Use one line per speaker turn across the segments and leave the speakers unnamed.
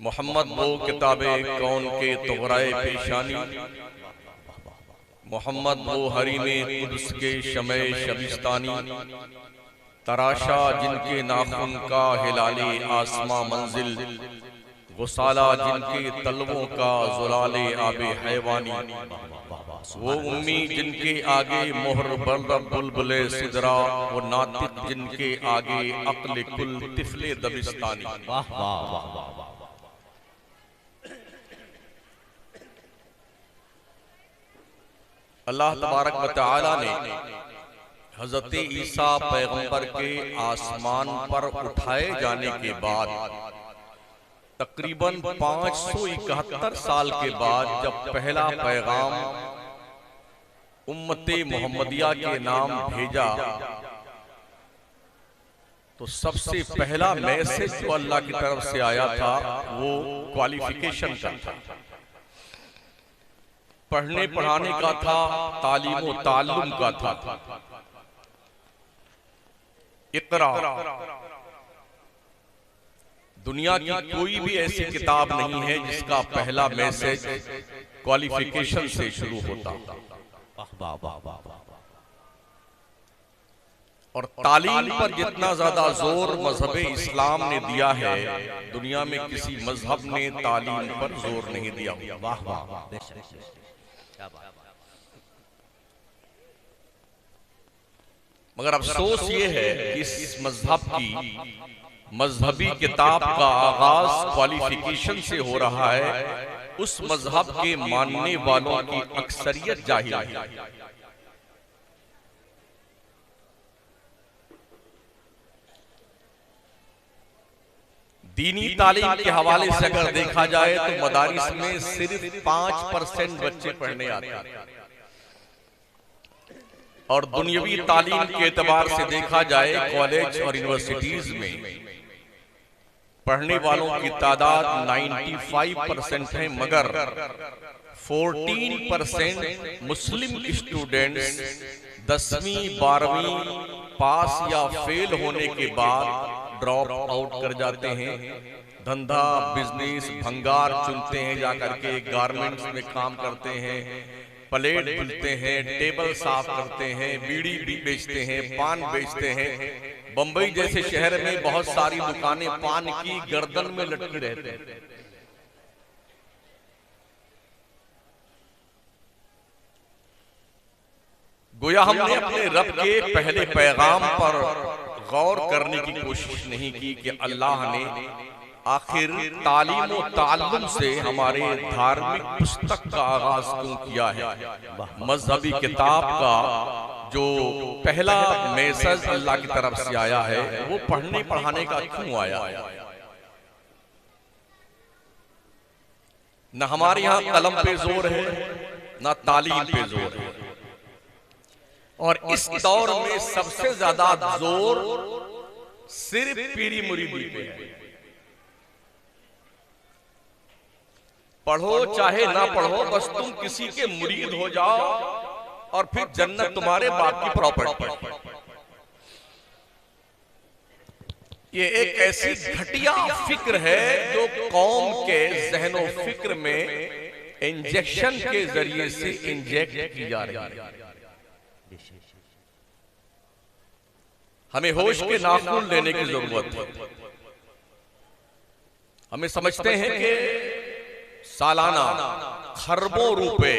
मोहम्मद वो किताबे कौन के तोगराए पेशानी, मोहम्मद वो हरीमे कुद्स के शमे शबिस्तानी, तराशा जिनके नाखून का हिलाले आसमां मंजिल, गुसाला जिनके तलवों का जुलाले आबे हैवानी, वो उम्मी जिनके आगे मोहर बर्रब बुलबुले सिदरा, वो नातिक जिनके आगे अक्ल कुल तिफले दबिस्तानी। वाह वाह वाह वाह। अल्लाह तबारक व तआला ने हजरत ईसा पैगंबर के आसमान पर उठाए जाने के बाद तकरीबन 571 साल के बाद जब पहला पैगाम उम्मते मोहम्मदिया के नाम भेजा, तो सबसे पहला मैसेज जो अल्लाह की तरफ से आया था वो क्वालिफिकेशन का था, पढ़ने पढ़ाने का था, तालीम व ताल्लुम का था। इक़रा, दुनिया की कोई भी ऐसी किताब नहीं है जिसका पहला मैसेज क्वालिफिकेशन से शुरू होता। और तालीम पर जितना ज्यादा जोर मजहब इस्लाम ने दिया है, दुनिया में किसी मजहब ने तालीम पर जोर नहीं दिया। वाह वाह। मगर अफसोस ये है कि इस मजहब की मजहबी किताब का आगाज क्वालिफिकेशन से हो रहा है, उस मजहब के मानने वालों की अक्सरियत जाहिल है। दीनी तालीम के हवाले से अगर देखा जाए तो मदारिस में सिर्फ 5% बच्चे पढ़ने आते हैं, और दुनियावी तालीम के एतबार से देखा जाए कॉलेज और यूनिवर्सिटीज में पढ़ने वालों की तादाद 95% है, मगर 14% मुस्लिम स्टूडेंट्स 10वीं 12वीं पास या फेल होने के बाद ड्रॉप आउट कर जाते हैं, धंधा बिजनेस भंगार चुनते हैं, जाकर के गारमेंट्स में काम करते हैं, प्लेट धुलते हैं, टेबल साफ करते हैं, बीड़ी भी बेचते हैं, पान बेचते हैं। बंबई जैसे शहर में बहुत सारी दुकानें पान की गर्दन में लटकी रहती हैं। गोया हमने अपने रब के पहले पैगाम पर गौर करने की कोशिश नहीं की कि अल्लाह ने आखिर तालीम और ताल्लुम से हमारे धार्मिक पुस्तक का आगाज क्यों किया है। मजहबी किताब का जो पहला मैसेज अल्लाह की तरफ से आया है वो पढ़ने पढ़ाने का क्यों आया। न हमारे यहाँ कलम पे जोर है, न तालीम पे जोर है, और इस दौर में सबसे ज्यादा जोर सिर्फ पीरी मुरीदी पे है। पढ़ो चाहे ना पढ़ो, बस तुम किसी के मुरीद हो जाओ और फिर जन्नत तुम्हारे बाप की प्रॉपर्टी। ये एक ऐसी घटिया फिक्र है जो कौम के जहनो फिक्र में इंजेक्शन के जरिए से इंजेक्ट की जा रही है। हमें होश के नाखून लेने की जरूरत है। हमें समझते हैं कि सालाना खरबों रुपए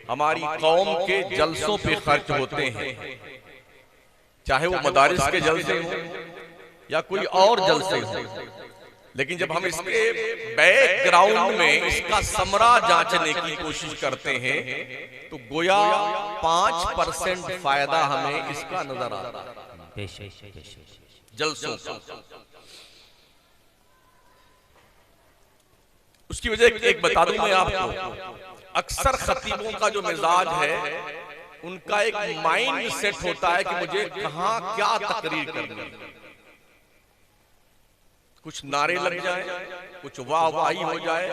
हमारी कौम के जलसों पे खर्च होते हैं, चाहे वो मदारिस के जलसे हो या कोई और जलसे हो, लेकिन जब हम इसके बैकग्राउंड में इसका समरा जांचने की कोशिश करते हैं तो गोया 5% फायदा हमें इसका नजर आता है जलसों का। उसकी वजह एक बता दूं मैं आपको, अक्सर खतीबों का जो मिजाज है उनका एक माइंड सेट होता है कि मुझे कहां क्या तकरीर करनी है। कुछ नारे लग जाए, कुछ वाहवाही हो जाए,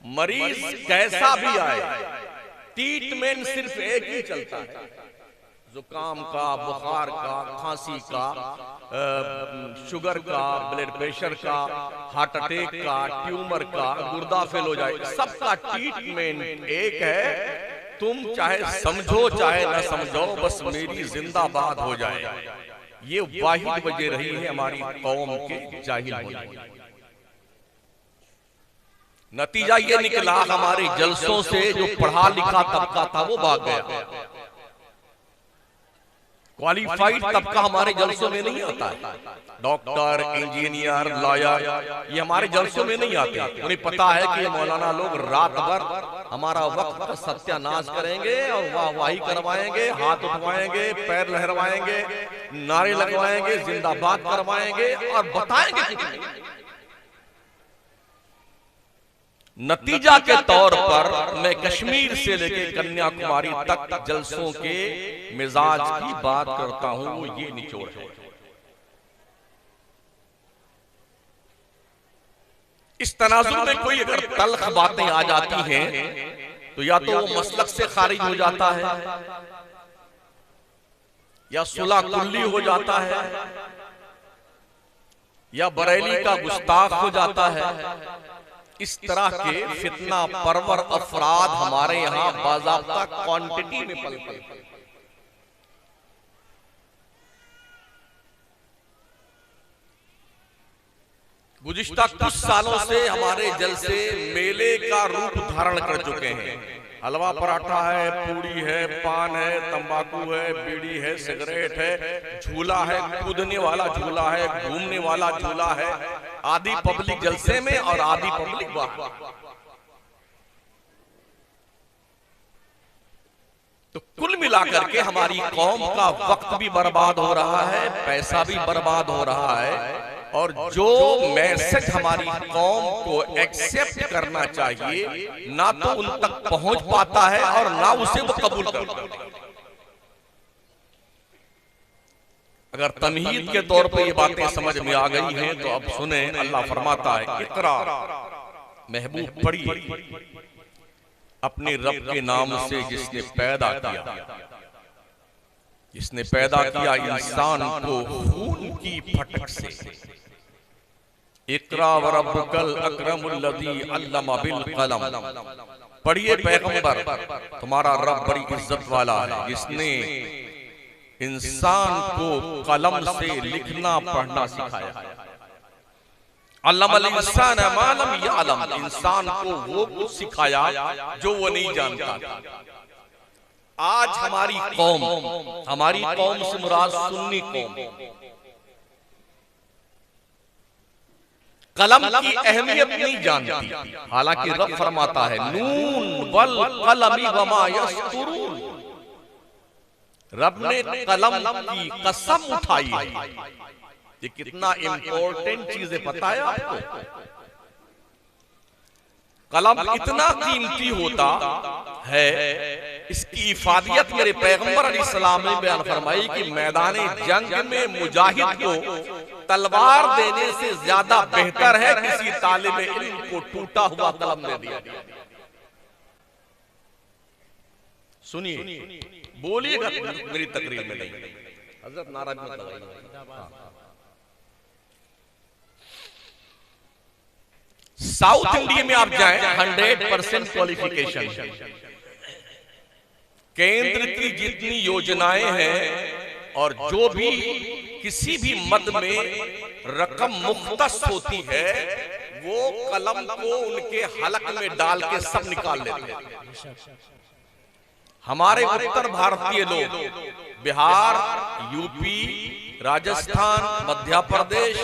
मरीज कैसा भी आए, ट्रीटमेंट सिर्फ एक ही चलता है, जुकाम का, बुखार का, खांसी का, शुगर का, ब्लड प्रेशर का, हार्ट अटैक का, ट्यूमर का, गुर्दा फेल हो जाए, सबका ट्रीटमेंट एक है। तुम चाहे समझो चाहे न समझो, बस मेरी जिंदाबाद हो जाए। ये वाहिद वजह रही है हमारी कौम के जाहिल होने की। नतीजा ये निकला, हमारे जलसों से जो पढ़ा लिखा तबका था वो भाग गया। क्वालिफाइड तबका हमारे जलसों में नहीं आता है। डॉक्टर, इंजीनियर, लॉयर, ये हमारे जलसों में नहीं आते। उन्हें पता है कि ये मौलाना लोग रात भर हमारा वक्त सत्यानाश करेंगे और वाहवाही करवाएंगे, हाथ उठवाएंगे, पैर लहरवाएंगे, नारे लगवाएंगे, जिंदाबाद करवाएंगे और बताएंगे। नतीजा के तौर पर मैं कश्मीर से लेकर कन्याकुमारी तक जलसों के मिजाज की बात करता हूं, वो ये निचोड़ है। इस तनाजुर में कोई अगर तल्ख बातें आ जाती हैं तो या तो वो मसलक से खारिज हो जाता है या सुलह कुल्ली हो जाता है या बरेली का गुस्ताख हो जाता है। इस तरह के फितना परवर अफराद हमारे यहां बाज़ाब्ता क्वांटिटी में पलते हैं। गुज़िश्ता कुछ सालों से हमारे जलसे मेले का रूप धारण कर चुके हैं। हलवा पराठा है, पूड़ी है, पान है, तंबाकू है, बीड़ी है, सिगरेट है, झूला है, कूदने वाला झूला है, घूमने वाला झूला है, आधी पब्लिक जलसे में और आधी पब्लिक बाहर। तो कुल मिलाकर के हमारी कौम का वक्त भी बर्बाद हो रहा है, पैसा भी बर्बाद हो रहा है, और जो मैसेज हमारी कौम को एक्सेप्ट करना चाहिए ना तो उन तक पहुंच पाता है और ना उसे वो कबूल करता है। अगर तमहीद के तौर पर ये बातें समझ में आ गई हैं तो अब सुने, अल्लाह फरमाता है, इकरा महबूब पढ़िए अपने रब के नाम से जिसने पैदा किया, जिसने पैदा किया इंसान को खून की फटक से। इकरा व रब्बुकल अकरमुल्लज़ी अल्लमा बिल कलम। पढ़िए पैगंबर, तुम्हारा रब बड़ी इज्जत वाला है जिसने इंसान को कलम से लिखना पढ़ना सिखाया। अल्लमल इंसान मा लम यअलम, इंसान को वो कुछ सिखाया जो वो नहीं जानता। आज हमारी कौम से मुराद सुन्नी कौम कलम की अहमियत नहीं जानती। हालांकि रब फरमाता है, नून वल कलमी वमा यस्तुरून। रब ने कलम की कसम उठाई है। ये कितना इंपॉर्टेंट चीज है पता है आपको? कलम इतना कीमती होता है, इसकी इफादियत मेरे पैगंबर अलैहिस्सलाम ने बयान फरमाई कि मैदान जंग में मुजाहिद को तलवार देने से ज्यादा बेहतर है किसी तालिब इल्म को टूटा हुआ कलम दे दिया। सुनिए, बोलिएगा मेरी तकरीर में नहीं, हजरत नाराज मत लगाइए। साउथ इंडिया में आप जाएं, 100% क्वालिफिकेशन। केंद्र की जितनी योजनाएं हैं और जो भी किसी भी मद में रकम मुख्तस होती है वो कलम को उनके हलक में डाल के सब निकाल लेते हैं। हमारे उत्तर भारतीय लोग बिहार, यूपी, राजस्थान, मध्य प्रदेश,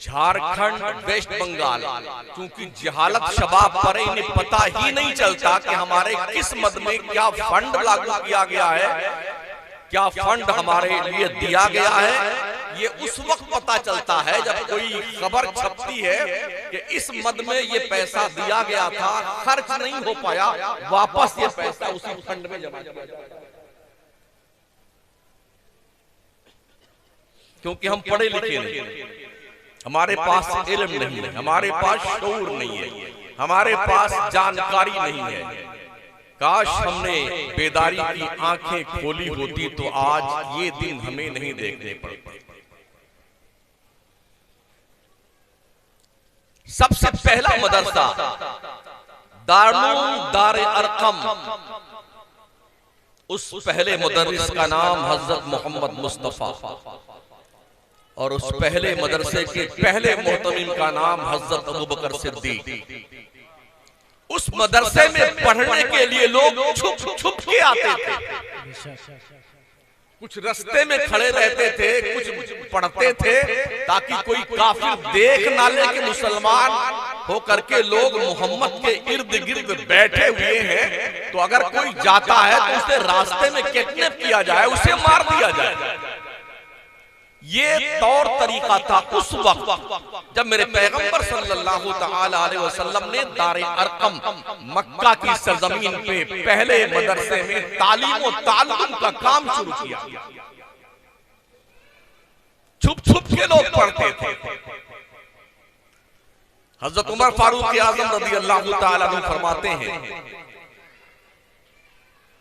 झारखंड, वेस्ट बंगाल, क्योंकि जहालत शबाब पर इन्हें पता ही नहीं चलता कि हमारे किस मद में क्या फंड लागू किया गया है, क्या फंड हमारे लिए दिया गया है। ये उस वक्त पता चलता है जब कोई खबर छपती है कि इस मद में ये पैसा दिया गया था, खर्च नहीं हो पाया, वापस ये पैसा उसी फंड में जमा किया जाता है। क्योंकि हम पढ़े लिखे नहीं, हमारे पास इल्म नहीं है, हमारे पास शऊर नहीं है, हमारे पास जानकारी नहीं है। काश हमने बेदारी की आंखें खोली होती तो आज ये दिन हमें नहीं देखने पड़ते। सबसे पहला मदरसा दारुल दारे अरकम, उस पहले मुदर्रिस का नाम हजरत मोहम्मद मुस्तफा और उस पहले मदरसे के पहले मोहतमिम का नाम हजरत अबू बकर सिद्दीक। उस मदरसे में पढ़ने के लिए लोग छुप छुप के आते थे, कुछ रास्ते में खड़े रहते थे, कुछ पढ़ते थे ताकि कोई काफिर देख ना ले कि मुसलमान होकर के लोग मोहम्मद के इर्द गिर्द बैठे हुए हैं, तो अगर कोई जाता है तो उसे रास्ते में किडनैप किया जाए, उसे मार दिया जाए। ये तौर तरीका था उस वक्त जब मेरे पैगंबर सल्लल्लाहु तआला अलैहि वसल्लम ने दारे अरकम मक्का की सरजमीन पे पहले मदरसे में तालीम और ताल्लुम का काम शुरू किया। छुप छुप के लोग पढ़ते थे। हजरत उमर फारूक आजम रज़ी अल्लाह तआला अन्हु फरमाते हैं,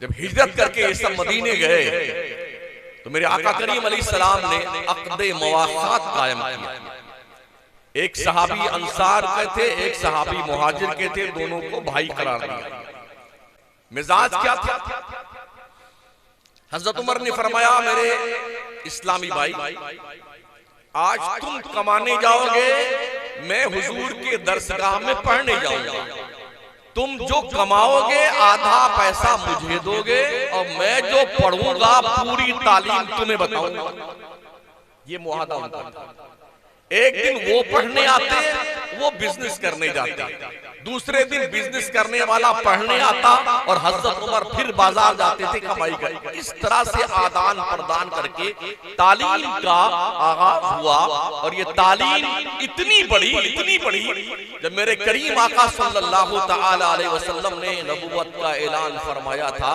जब हिजरत करके ये सब मदीने गए तो मेरे आका करीम अलैहिस्सलाम ने अक़्दे मवाक़ात कायम किया। एक सहाबी अंसार के थे, एक सहाबी मुहाजिर के थे, दोनों को भाई करार दिया। मिजाज क्या था? हजरत उमर ने फरमाया, मेरे इस्लामी भाई, आज तुम कमाने जाओगे, मैं हुजूर के दरसगाह में पढ़ने जाऊंगा। तुम जो कमाओगे आधा पैसा मुझे दोगे और मैं जो पढ़ूंगा पूरी तालीम तुम्हें बताऊंगा। ये मुआहदा उनका था। एक दिन वो पढ़ने आते, वो बिजनेस करने जाते, दूसरे दिन बिजनेस करने वाला पढ़ने आता और हजरत उमर फिर बाजार जाते थे कमाई कर। इस तरह से आदान प्रदान करके तालीम का आगाज हुआ और ये तालीम इतनी बड़ी जब मेरे करीम आका सल्लल्लाहु तआला अलैहि वसल्लम ने नबुव्वत का ऐलान फरमाया था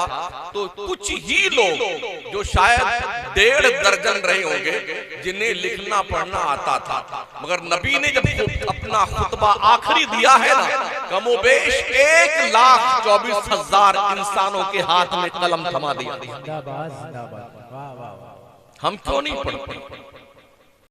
तो कुछ ही लोग जो शायद 1.5 दर्जन रहे होंगे जिन्हें लिखना पढ़ना आता था, मगर नबी ने जब अपना खुतबा आखिरी दिया है ना, कमोबेश 1,24,000 इंसानों के हाथ में कलम थमा दिया। हम क्यों नहीं पढ़ते?